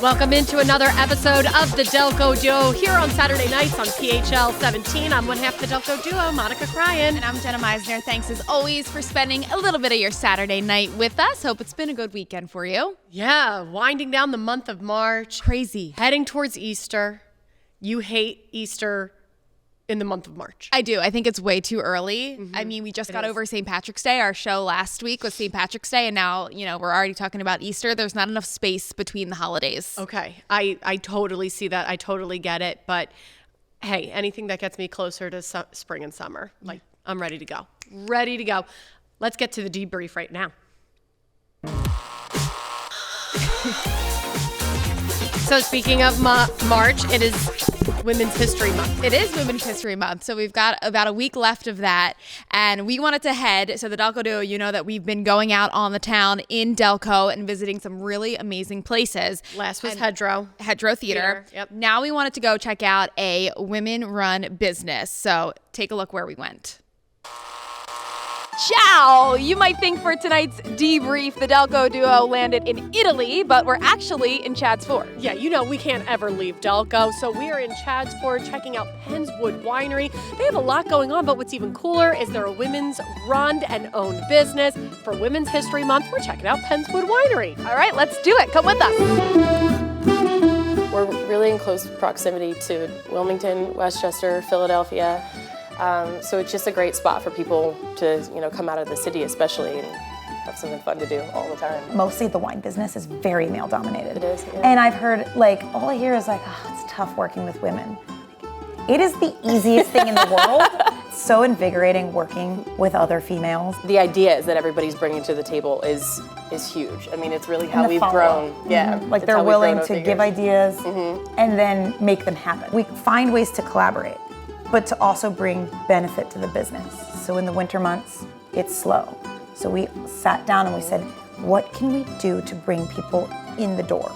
Welcome into another episode of the Delco Duo here on Saturday nights on PHL 17. I'm one half the Delco Duo, Monica Cryan. And I'm Jenna Meisner. Thanks as always for spending a little bit of your Saturday night with us. Hope it's been a good weekend for you. Yeah, winding down the month of March. Crazy. Heading towards Easter. You hate Easter in the month of March. I do. I think it's way too early. Mm-hmm. I mean, we just got over St. Patrick's Day. Our show last week was St. Patrick's Day, and now, we're already talking about Easter. There's not enough space between the holidays. Okay. I totally see that. I totally get it. But hey, anything that gets me closer to spring and summer, I'm ready to go. Ready to go. Let's get to the debrief right now. So speaking of March, it is Women's History Month. It is Women's History Month, so we've got about a week left of that, and we wanted to head, so the Delco Duo, you know that we've been going out on the town in Delco and visiting some really amazing places. Last was Hedgerow Theater. Yep. Now we wanted to go check out a women-run business, so take a look where we went. Ciao! You might think for tonight's debrief, the Delco Duo landed in Italy, but we're actually in Chadds Ford. Yeah, we can't ever leave Delco, so we are in Chadds Ford checking out Penswood Winery. They have a lot going on, but what's even cooler is they're a women's run and owned business. For Women's History Month, we're checking out Penswood Winery. All right, let's do it. Come with us. We're really in close proximity to Wilmington, Westchester, Philadelphia. So it's just a great spot for people to, come out of the city especially and have something fun to do all the time. Mostly the wine business is very male dominated. It is, yeah. And I've heard all I hear is it's tough working with women. It is the easiest thing in the world. It's so invigorating working with other females. The ideas that everybody's bringing to the table is huge. I mean, it's really how we've follow-up. grown. Yeah. Mm-hmm. They're willing to give ideas and then make them happen. We find ways to collaborate, but to also bring benefit to the business. So in the winter months, it's slow. So we sat down and we said, what can we do to bring people in the door?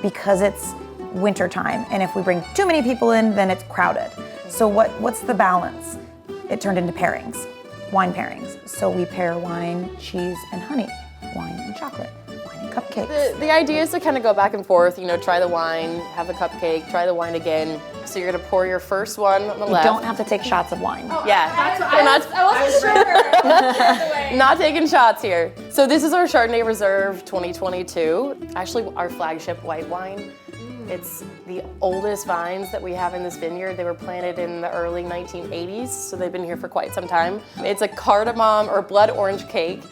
Because it's winter time, and if we bring too many people in, then it's crowded. So what's the balance? It turned into pairings, wine pairings. So we pair wine, cheese, and honey, wine and chocolate, wine and cupcakes. The idea is to kind of go back and forth, try the wine, have a cupcake, try the wine again. So you're gonna pour your first one on the left. You don't have to take shots of wine. Yeah, I wasn't sure. not taking shots here. So this is our Chardonnay Reserve 2022. Actually, our flagship white wine. It's the oldest vines that we have in this vineyard. They were planted in the early 1980s, so they've been here for quite some time. It's a cardamom or blood orange cake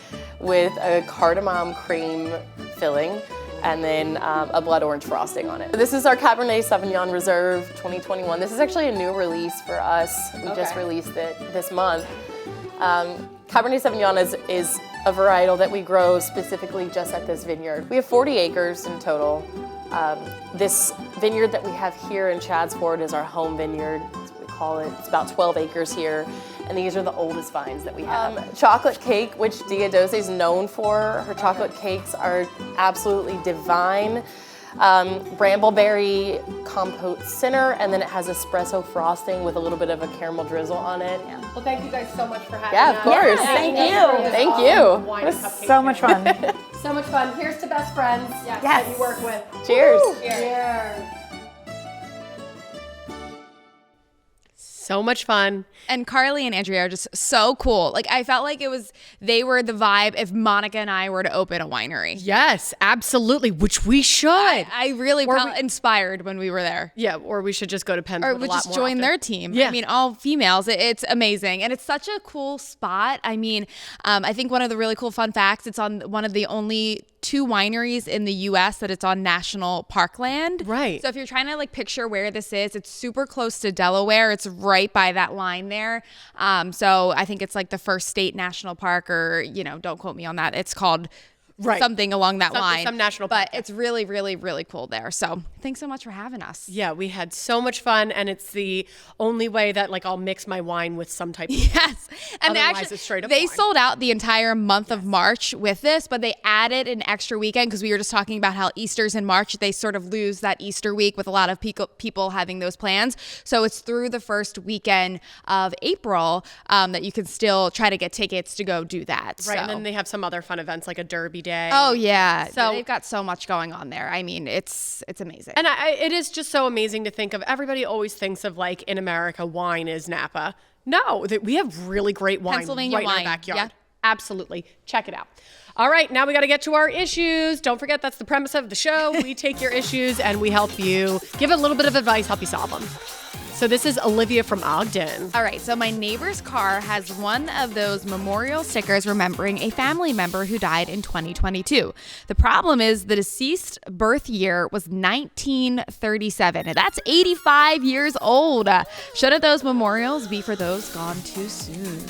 with a cardamom cream filling, and then a blood orange frosting on it. This is our Cabernet Sauvignon Reserve 2021. This is actually a new release for us. We just released it this month. Cabernet Sauvignon is a varietal that we grow specifically just at this vineyard. We have 40 acres in total. This vineyard that we have here in Chadds Ford is our home vineyard, that's what we call it. It's about 12 acres here. And these are the oldest vines that we have. Chocolate cake, which Diadoce is known for. Her chocolate cakes are absolutely divine. Brambleberry compote center, and then it has espresso frosting with a little bit of a caramel drizzle on it. Yeah. Well, thank you guys so much for having us. Yeah, of course. Yes, thank you. Thank you. It was so much fun. So much fun. Here's to best friends that you work with. Cheers. Cheers. So much fun. And Carly and Andrea are just so cool. I felt like they were the vibe if Monica and I were to open a winery. Yes, absolutely, which we should. I really felt inspired when we were there. Yeah, or we should just go to Penswood Or a we lot just more join often. their team. Yeah. I mean, all females. It's amazing. And it's such a cool spot. I mean, I think one of the really cool fun facts, it's on one of the only 2 wineries in the U.S. that it's on national parkland. Right. So if you're trying to picture where this is, it's super close to Delaware. It's right by that line there. So I think it's the first state national park, or, don't quote me on that. It's called something along that line. Some national park. But it's really, really, really cool there. So thanks so much for having us. Yeah, we had so much fun, and it's the only way that I'll mix my wine with some type of Yes. And Otherwise, it's straight up they wine. sold out the entire month of March with this, but they added an extra weekend because we were just talking about how Easter's in March. They sort of lose that Easter week with a lot of people having those plans. So it's through the first weekend of April that you can still try to get tickets to go do that. Right, So. and then they have some other fun events like a derby day. Oh yeah. So They've got so much going on there. I mean, it's amazing. And it is just so amazing to think of. Everybody always thinks of like in America, wine is Napa. No, we have really great wine Pennsylvania right in our wine, backyard. yeah. Absolutely. Check it out. All right, now we got to get to our issues. Don't forget, that's the premise of the show. We take your issues and we help you give a little bit of advice, help you solve them. So this is Olivia from Ogden. All right, so my neighbor's car has one of those memorial stickers remembering a family member who died in 2022. The problem is the deceased birth year was 1937, and that's 85 years old. Shouldn't those memorials be for those gone too soon?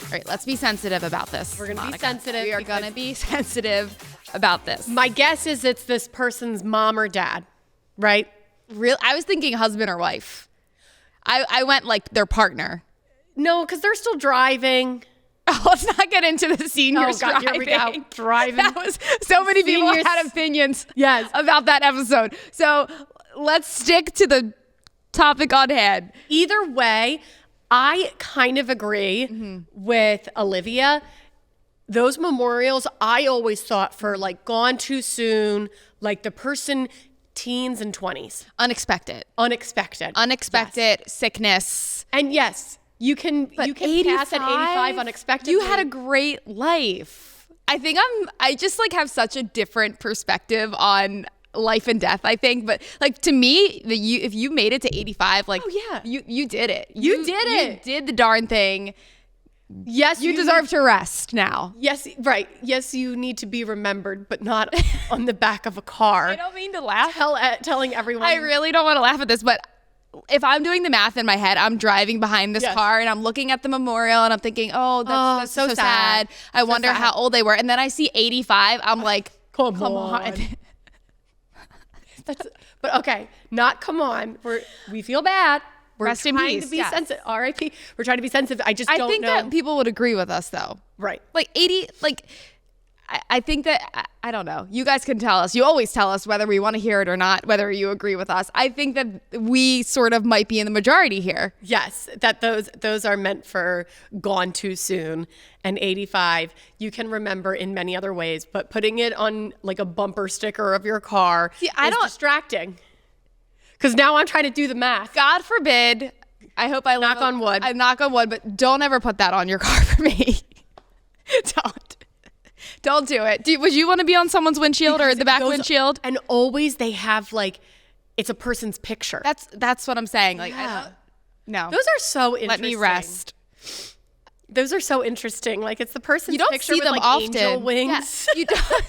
All right, let's be sensitive about this. We're going to be Monica. sensitive. We are going to be sensitive about this. My guess is it's this person's mom or dad, right? I was thinking husband or wife. I went like their partner. No, because they're still driving. Oh, let's not get into the seniors God, driving. here we go. Driving. That was so many people Seniors. had opinions Yes. about that episode. So let's stick to the topic on hand. Either way, I kind of agree with Olivia. Those memorials, I always thought for like gone too soon, like the person teens and 20s. Unexpected. Unexpected. Unexpected sickness. And yes, you can pass at 85 unexpectedly. You had a great life. I think I just like have such a different perspective on life and death, I think. But like to me, if you made it to 85, like you did it. You did it. You did the darn thing. Yes, You deserve to rest now. Yes, right. Yes, you need to be remembered, but not on the back of a car. I don't mean to laugh. Telling everyone. I really don't want to laugh at this, but if I'm doing the math in my head, I'm driving behind this car and I'm looking at the memorial and I'm thinking, oh, that's so sad. I wonder how old they were. And then I see 85. I'm like, come on. But okay, not come on. We feel bad. We're Rest in trying peace, to be yes. sensitive. R.I.P. We're trying to be sensitive. I just don't know. I think that people would agree with us though. Right. Like 80, like I think that, I don't know. You guys can tell us. You always tell us whether we want to hear it or not, whether you agree with us. I think that we sort of might be in the majority here. Yes, that those are meant for gone too soon. And 85, you can remember in many other ways, but putting it on like a bumper sticker of your car is distracting. Because now I'm trying to do the math. God forbid. I hope I knock on wood. I knock on wood, but don't ever put that on your car for me. Don't do it. Would you want to be on someone's windshield or the back windshield? And always they have like, it's a person's picture. That's what I'm saying. Like, no. Those are so interesting. Let me rest. Those are so interesting. Like it's the person's you don't picture see with them like often. angel wings. Yeah, you don't.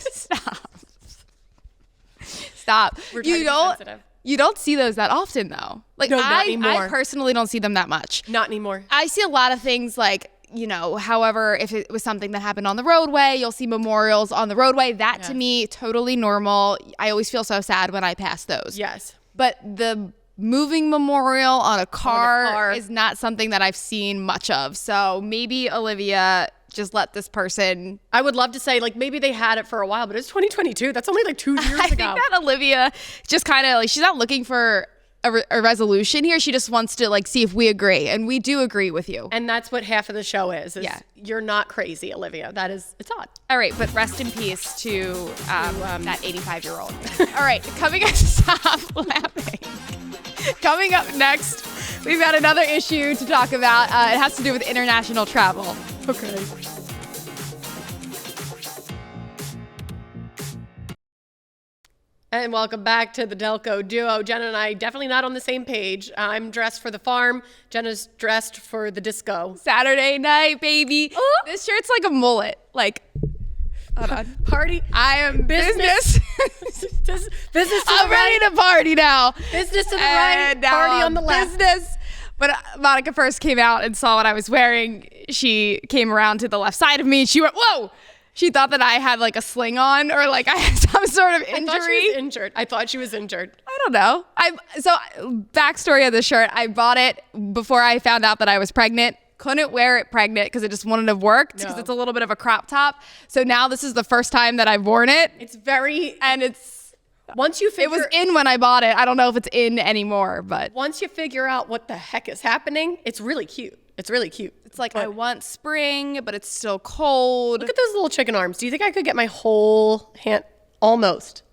Stop. We're trying to be sensitive. You don't see those that often though. Like No, not anymore. I personally don't see them that much. Not anymore. I see a lot of things like, however, if it was something that happened on the roadway, you'll see memorials on the roadway. That to me, totally normal. I always feel so sad when I pass those. Yes. But the moving memorial on a car is not something that I've seen much of. So maybe Olivia, just let this person. I would love to say like maybe they had it for a while, but it's 2022. That's only like 2 years ago. I think that Olivia just kind of like, she's not looking for a resolution here. She just wants to like see if we agree, and we do agree with you. And that's what half of the show is you're not crazy, Olivia. It's odd. All right, but rest in peace to that 85-year-old. All right, stop laughing. Coming up next, we've got another issue to talk about. It has to do with international travel. Okay. And welcome back to the Delco Duo. Jenna and I definitely not on the same page. I'm dressed for the farm. Jenna's dressed for the disco. Saturday night, baby. Ooh. This shirt's like a mullet. Like, hold on. Party. I am business. Business to the I'm ready to party now. Business to the right, party on the left. Business. When Monica first came out and saw what I was wearing, she came around to the left side of me and she went, whoa. She thought that I had like a sling on or like I had some sort of injury. I thought she was injured. I don't know. So backstory of the shirt, I bought it before I found out that I was pregnant. Couldn't wear it pregnant because it just wouldn't have worked because it's a little bit of a crop top. So now this is the first time that I've worn it. Once you figure, it was in when I bought it. I don't know if it's in anymore, but once you figure out what the heck is happening, it's really cute. It's really cute. It's like, I want spring, but it's still cold. Look at those little chicken arms. Do you think I could get my whole hand? Almost.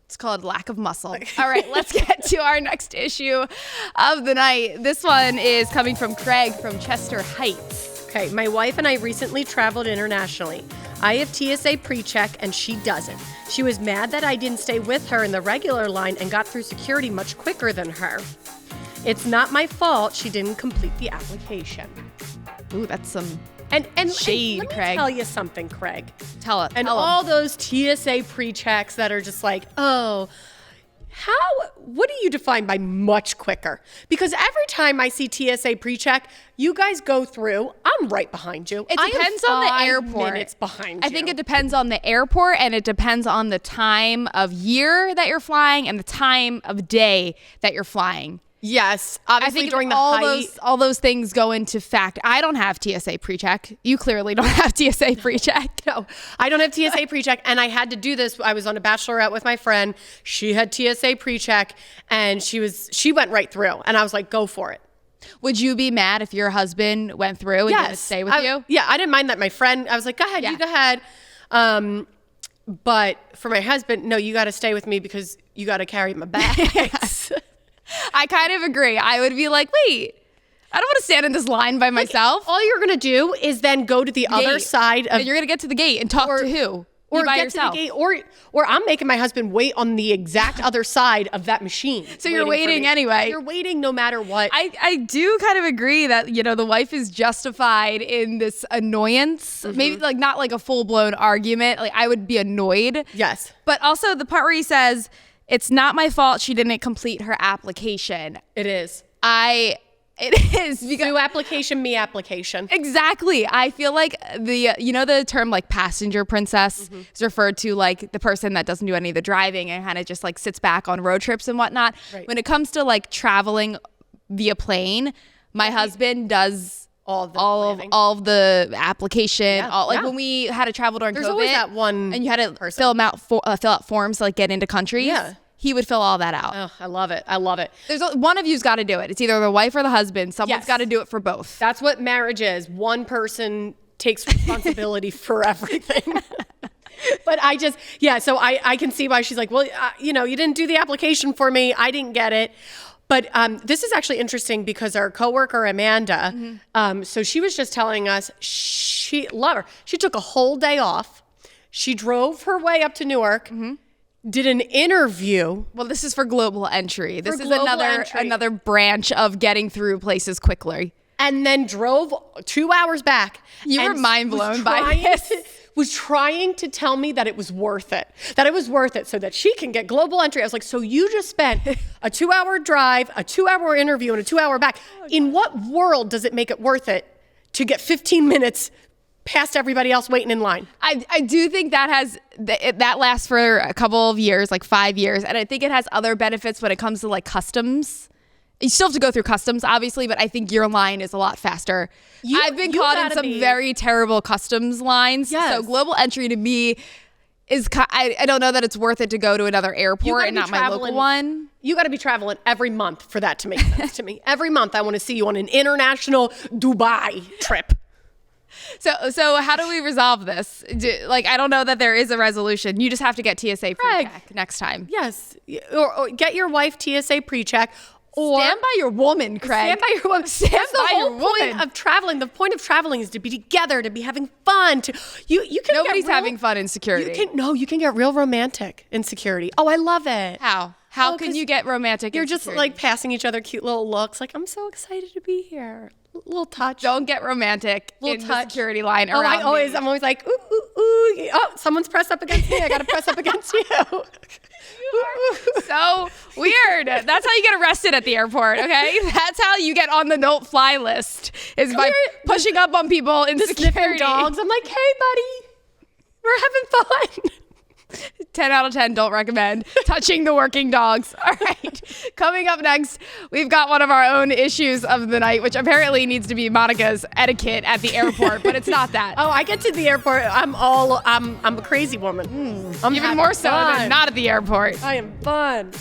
It's called lack of muscle. All right, let's get to our next issue of the night. This one is coming from Craig from Chester Heights. Okay, my wife and I recently traveled internationally. I have TSA pre-check and she doesn't. She was mad that I didn't stay with her in the regular line and got through security much quicker than her. It's not my fault she didn't complete the application. Ooh, that's some and shade, let me Craig. tell you something, Craig. Tell it. And tell 'em. all those TSA pre-checks that are just like, oh, what do you define by much quicker? Because every time I see TSA pre-check, you guys go through, I'm right behind you. It depends on the airport. Minutes behind you. I think it depends on the airport, and it depends on the time of year that you're flying and the time of day that you're flying. Yes, I obviously think during the all height. all those things go into fact. I don't have TSA pre-check. You clearly don't have TSA pre-check. No, I don't have TSA pre-check, and I had to do this. I was on a bachelorette with my friend. She had TSA pre-check, and she went right through, and I was like, go for it. Would you be mad if your husband went through and didn't stay with you? Yeah, I didn't mind that. My friend, I was like, go ahead, you go ahead. But for my husband, no, you got to stay with me because you got to carry my bags. I kind of agree. I would be like, wait, I don't want to stand in this line by myself. All you're going to do is then go to the other side of... And you're going to get to the gate and talk to who? Or You by get yourself. to the gate, or I'm making my husband wait on the exact other side of that machine. So you're for waiting me. anyway. You're waiting no matter what. I do kind of agree that, the wife is justified in this annoyance. Maybe like not like a full-blown argument. Like I would be annoyed. Yes. But also the part where he says, it's not my fault she didn't complete her application. It is. It is because New application, me application. exactly. I feel like the term like passenger princess is referred to like the person that doesn't do any of the driving and kind of just like sits back on road trips and whatnot. Right. When it comes to like traveling via plane, my husband does all of the application. When we had to travel during There's COVID, always that one and you had to person. fill out forms to like get into countries. Yeah. He would fill all that out. Oh, I love it. I love it. There's one of you's got to do it. It's either the wife or the husband. Someone's Yes. got to do it for both. That's what marriage is. One person takes responsibility for everything. But so I can see why she's like, well, you didn't do the application for me. I didn't get it. But this is actually interesting because our coworker, Amanda, so she was just telling us, she took a whole day off. She drove her way up to Newark, did an interview. Well, this is for global entry. This is global another entry. branch of getting through places quickly. And then drove 2 hours back. You were and mind blown by this. Was trying to tell me that it was worth it. That it was worth it so that she can get global entry. I was like, so you just spent a 2-hour drive, a 2-hour interview, and a 2-hour back. In what world does it make it worth it to get 15 minutes past everybody else waiting in line? I do think that lasts for a couple of years, like 5 years. And I think it has other benefits when it comes to like customs. You still have to go through customs, obviously, but I think your line is a lot faster. I've been caught in some very terrible customs lines. Yes. So global entry to me is, I don't know that it's worth it to go to another airport and not my local one. You got to be traveling every month for that to make sense to me. Every month I want to see you on an international Dubai trip. So how do we resolve this? I don't know that there is a resolution. You just have to get TSA pre-check next time. Yes. Or get your wife TSA pre-check. Or stand by your woman, Craig. Stand by your woman. Stand That's by the your whole woman. point of traveling. The point of traveling is to be together, to be having fun. You can Nobody's get real, having fun in security. You can get real romantic in security. Oh, I love it. How can you get romantic? You're in just security? like passing each other cute little looks. Like, I'm so excited to be here. Little touch. Don't get romantic in the security line Oh, around me. I'm always like, ooh, ooh, ooh. Oh, someone's pressed up against me. I got to press up against you. So weird. That's how you get arrested at the airport, okay? That's how you get on the don't fly list, is by pushing up on people in Sniffing security. dogs. I'm like, hey, buddy, we're having fun. 10 out of 10, don't recommend touching the working dogs. All right. Coming up next, we've got one of our own issues of the night, which apparently needs to be Monica's etiquette at the airport, but it's not that. Oh, I get to the airport. I'm a crazy woman. I'm Even more so than not at the airport. I am fun.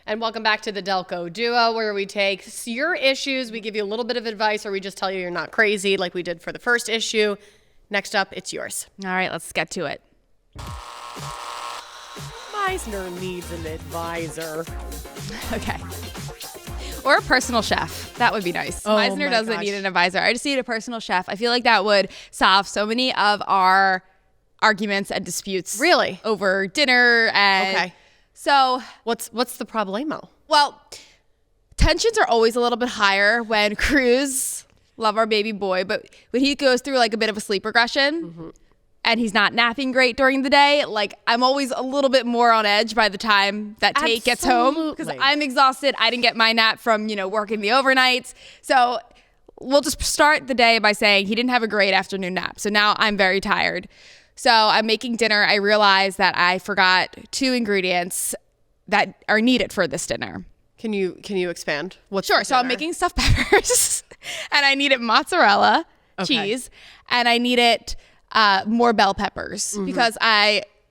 And welcome back to the Delco Duo, where we take your issues, we give you a little bit of advice, or we just tell you you're not crazy like we did for the first issue. Next up, it's yours. All right, let's get to it. Meisner needs an advisor. Okay. Or a personal chef. That would be nice. Oh Meisner my doesn't gosh. need an advisor. I just need a personal chef. I feel like that would solve so many of our arguments and disputes. Really? Over dinner and Okay. So, What's the problemo? well, tensions are always a little bit higher when Cruz, love our baby boy, but when he goes through like a bit of a sleep regression and he's not napping great during the day, like I'm always a little bit more on edge by the time that Tate gets home because Absolutely. I'm exhausted. I didn't get my nap from, working the overnights. So we'll just start the day by saying he didn't have a great afternoon nap. So now I'm very tired. So I'm making dinner. I realized that I forgot 2 ingredients that are needed for this dinner. Can you expand? What's Sure. the So I'm dinner? making stuffed peppers and I needed mozzarella Okay. cheese and I needed more bell peppers because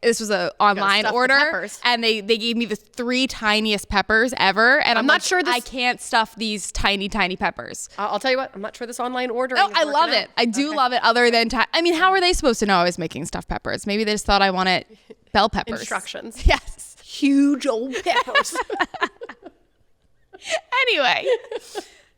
this was an online stuff the order peppers. and they gave me the 3 tiniest peppers ever. And I'm not like, sure this- I can't stuff these tiny peppers. I'll tell you what, I'm not sure this online ordering Oh, is I love working it. out. I do love it other than, how are they supposed to know I was making stuffed peppers? Maybe they just thought I wanted bell peppers. Instructions. Yes. Huge old peppers. Anyway,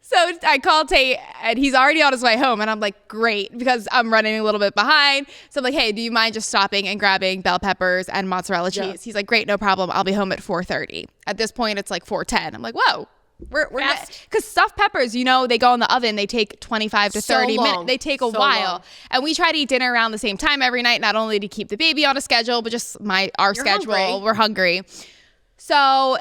so I called Tate and he's already on his way home and I'm like, great, because I'm running a little bit behind. So I'm like, hey, do you mind just stopping and grabbing bell peppers and mozzarella cheese? Yeah. He's like, great, no problem. I'll be home at 4:30. At this point, it's like 4:10. I'm like, whoa. We're Fast. because stuffed peppers, they go in the oven. They take 25 to So 30 minutes. long. They take a So while. long. And we try to eat dinner around the same time every night, not only to keep the baby on a schedule, but just our schedule. hungry. We're hungry. So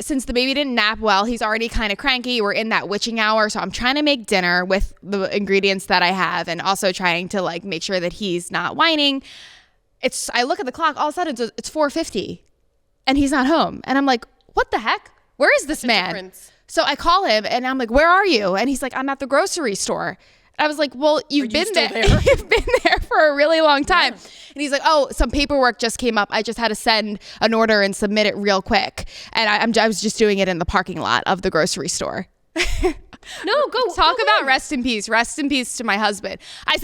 since the baby didn't nap well, he's already kind of cranky. We're in that witching hour. So I'm trying to make dinner with the ingredients that I have and also trying to make sure that he's not whining. I look at the clock, all of a sudden it's 4:50 and he's not home. And I'm like, what the heck? Where is this man? difference. So I call him and I'm like, where are you? And he's like, I'm at the grocery store. I was like, well, you've been still there. there? You've been there for a really long time. And he's like, oh, some paperwork just came up. I just had to send an order and submit it real quick. And I was just doing it in the parking lot of the grocery store. No, go Talk go about in. rest in peace. Rest in peace to my husband. I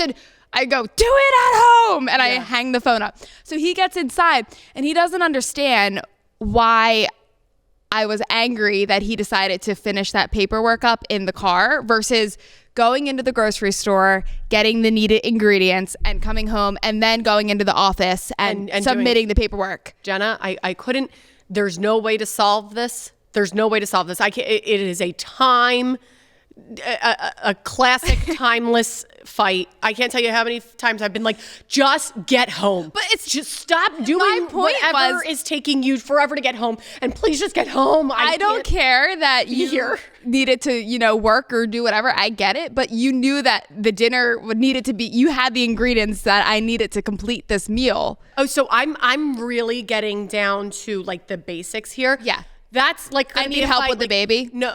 go, do it at home. And I Yeah. hang the phone up. So he gets inside and he doesn't understand why I was angry that he decided to finish that paperwork up in the car versus going into the grocery store, getting the needed ingredients and coming home and then going into the office and submitting the paperwork. Jenna, I couldn't. There's no way to solve this. There's no way to solve this. I can't. It is a classic, timeless fight. I can't tell you how many times I've been like, just get home. But it's just stop doing my point whatever was- is taking you forever to get home, and please just get home. I don't can't- care that you here. needed to, work or do whatever. I get it, but you knew that the dinner needed to be. You had the ingredients that I needed to complete this meal. Oh, so I'm really getting down to the basics here. Yeah. That's I need help with the baby. No,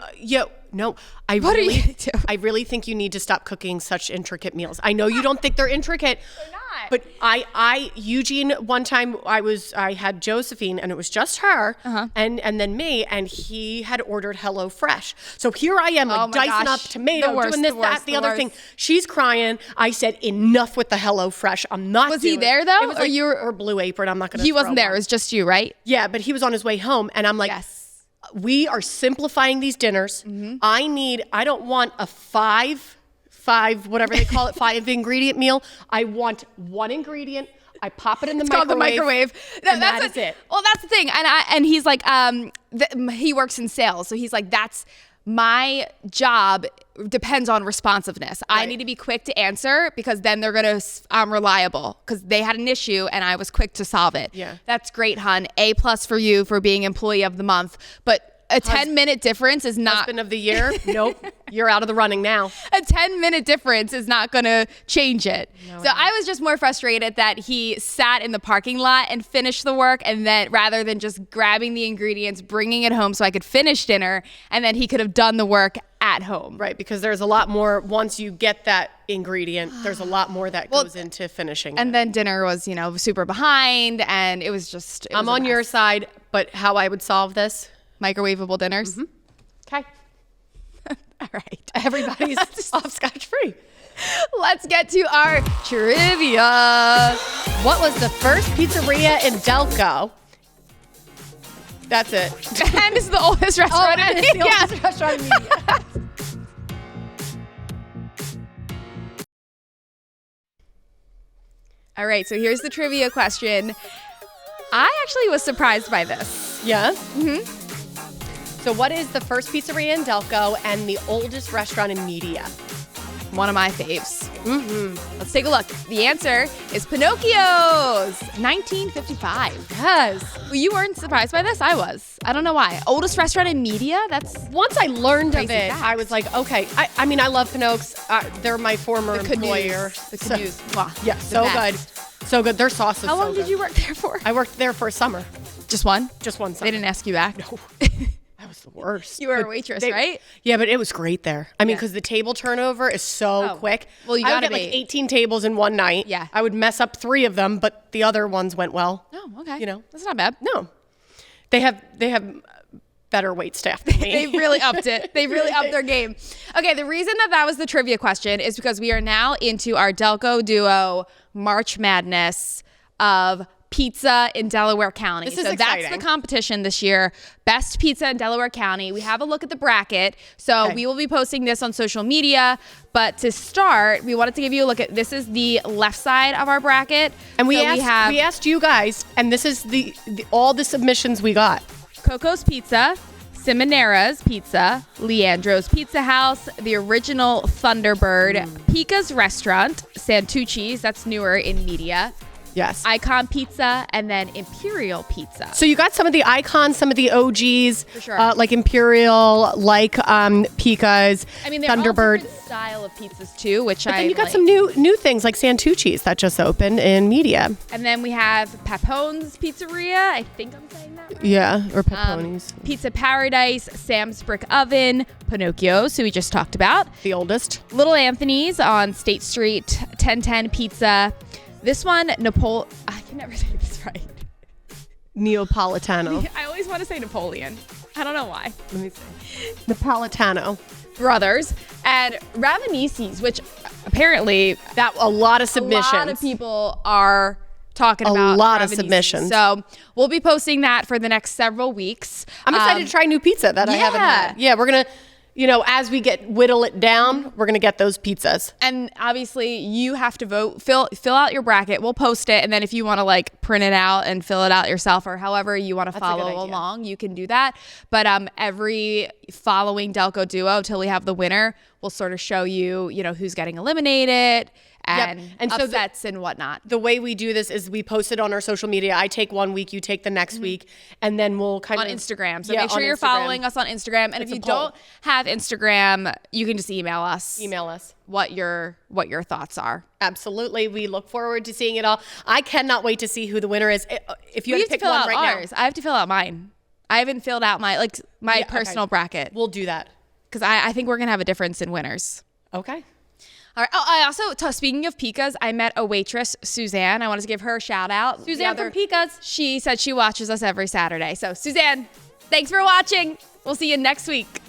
I What are really, you doing? I really think you need to stop cooking such intricate meals. I know you don't think they're intricate. They're not. But Eugene, one time I had Josephine and it was just her Uh-huh. and then me, and he had ordered Hello Fresh. So here I am Oh my dicing gosh. up tomato, The worst, doing this, the worst, that, the the other worst. thing. She's crying. I said, enough with the Hello Fresh. I'm not Was he doing it. there, though? It was Or you were- or Blue Apron. I'm not going to He wasn't there. It was just you, right? Yeah, but he was on his way home, and I'm like, Yes. we are simplifying these dinners. Mm-hmm. I don't want a five, whatever they call it, 5 ingredient meal. I want 1 ingredient. I pop it in the Called the microwave. No, and that's that is it. Well, that's the thing. And he's like, he works in sales. So he's like, that's my job depends on responsiveness. I Right. need to be quick to answer because then they're going to, I'm reliable because they had an issue and I was quick to solve it. Yeah. That's great, hon. A+ for you for being employee of the month. But a 10-minute difference is not. Husband of the year? Nope. You're out of the running now. A 10-minute difference is not going to change it. So I was just more frustrated that he sat in the parking lot and finished the work, and then rather than just grabbing the ingredients, bringing it home so I could finish dinner, and then he could have done the work at home. Right, because there's a lot more, once you get that ingredient, there's a lot more that goes into finishing And it. then dinner was, super behind, and it was just. I'm on your side, but how I would solve this, Microwavable dinners. Okay. All right. Everybody's off scotch-free. Let's get to our trivia. What was the first pizzeria in Delco? That's it. And it's the oldest restaurant in it's the India. oldest restaurant in India. All right, so here's the trivia question. I actually was surprised by this. Yes. So what is the first pizzeria in Delco and the oldest restaurant in Media? One of my faves. Let's take a look. The answer is Pinocchio's, 1955. Yes. Well, you weren't surprised by this? I was. I don't know why. Oldest restaurant in Media? That's Once I learned of Crazy it, fact. I was like, okay. I mean, I love Pinocchio's. They're my former employer. The canoes. Mwah. Yeah, The so best. good. So good. Their sauce is How so long did good. you work there for? I worked there for a summer. Just one? Just one summer. They didn't ask you back? No. That was the worst. You were a waitress, right? Yeah, but it was great there. I mean, Yeah. because the table turnover is so Oh. quick. Well, you I would gotta get like be. 18 tables in one night. Yeah. I would mess up 3 of them, but the other ones went well. Oh, okay. You know. That's not bad. No. They have better wait staff than me. They really upped it. They really upped their game. Okay, the reason that was the trivia question is because we are now into our Delco Duo March Madness of pizza in Delaware County. This is so exciting. that's the competition this year. Best pizza in Delaware County. We have a look at the bracket. So Okay. we will be posting this on social media. But to start, we wanted to give you a look at, this is the left side of our bracket. And we So asked you guys, and this is the all the submissions we got. Coco's Pizza, Simonera's Pizza, Leandro's Pizza House, the original Thunderbird, Pika's Restaurant, Santucci's, that's newer in Media, Yes. Icon Pizza, and then Imperial Pizza. So you got some of the icons, some of the OGs, For sure. like Imperial, like Pika's, I mean, they're Thunderbird. all different style of pizzas too, which But I then you got like. some new things like Santucci's that just opened in Media. And then we have Papone's Pizzeria. I think I'm saying that right. Yeah, or Peponi's. Pizza Paradise, Sam's Brick Oven, Pinocchio's, who we just talked about. The oldest. Little Anthony's on State Street, 1010 Pizza. This one, I can never say this right. Neapolitano. I always want to say Napoleon. I don't know why. Let me see. Napolitano. Brothers. And Ravanisi's, which apparently That a lot of submissions. a lot of people are talking A about. lot of Ravanisi's. submissions. So we'll be posting that for the next several weeks. I'm excited to try new pizza that I haven't had. Yeah, we're gonna, as we whittle it down, we're gonna get those pizzas. And obviously you have to vote, fill out your bracket. We'll post it. And then if you want to like print it out and fill it out yourself or however you want to a follow good idea. along, you can do that. But every following Delco Duo till we have the winner, we'll sort of show you, who's getting eliminated and, And so upsets and whatnot. The way we do this is we post it on our social media. I take one week, you take the next week, and then we'll kind On of Instagram. So Yeah, make sure on you're Instagram. following us on Instagram. And It's if a you poll. don't have Instagram, you can just email us. Email us. What your thoughts are. Absolutely. We look forward to seeing it all. I cannot wait to see who the winner is. If you We have to pick fill one out right ours. I have to fill out mine. I haven't filled out my Yeah, personal okay. bracket now, we'll do that. because I think we're gonna have a difference in winners. Okay. All right. Oh, I also speaking of Pika's, I met a waitress, Suzanne. I wanted to give her a shout out. Suzanne from Pika's. She said she watches us every Saturday. So Suzanne, thanks for watching. We'll see you next week.